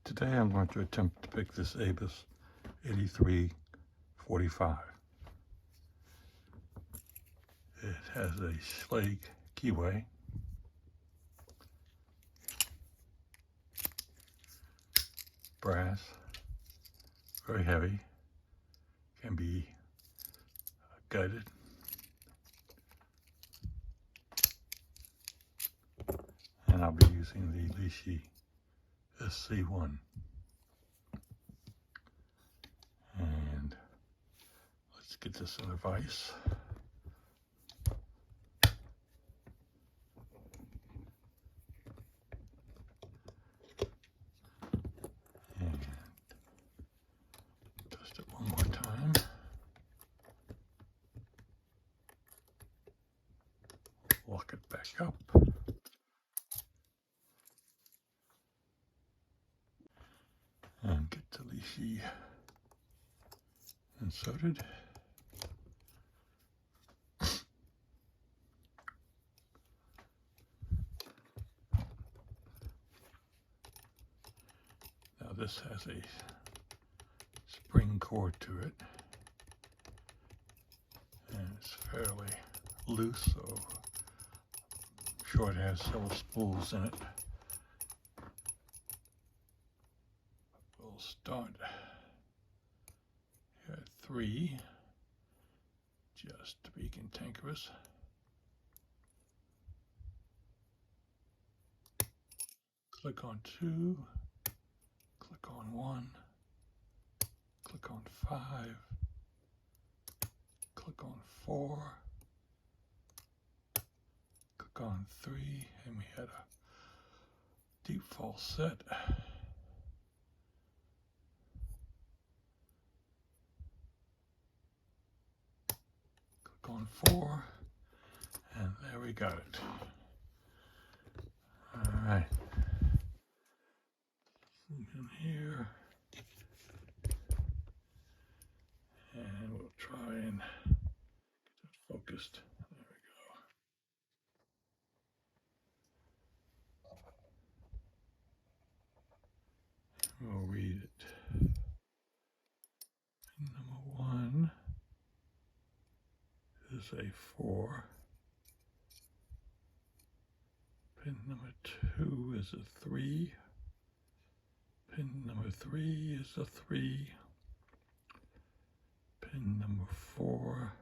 Today I'm going to attempt to pick this Abus 8345. It has a Schlage keyway. Brass, very heavy, can be guided. And I'll be using the Lishi SC1. And let's get this in a vise. And test it one more time. Lock it back up. And get the Lishi inserted. Now this has a spring cord to it, and it's fairly loose, so I'm sure it has several spools in it. We'll start here at 3, just to be cantankerous. Click on 2, click on 1, click on 5, click on 4, click on 3, and we had a deep falset. Click on 4, and there we got it. All right. In here, and we'll try and get it focused. There we go. We'll read it. Pin number 1 is a 4. Pin number 2 is a 3. Pin number 3 is a 3. Pin number 4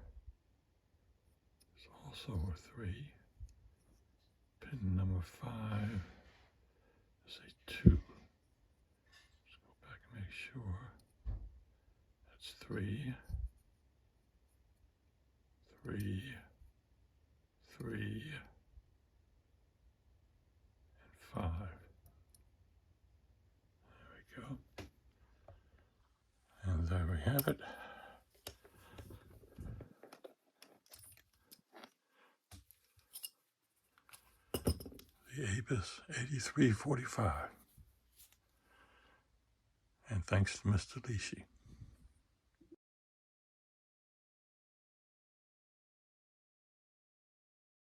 is also a 3. Pin number 5 is a 2. Let's go back and make sure. That's 3, 3, 3, and 5. Go. And there we have it. The Abus 8345. And thanks to Mr. Lishi.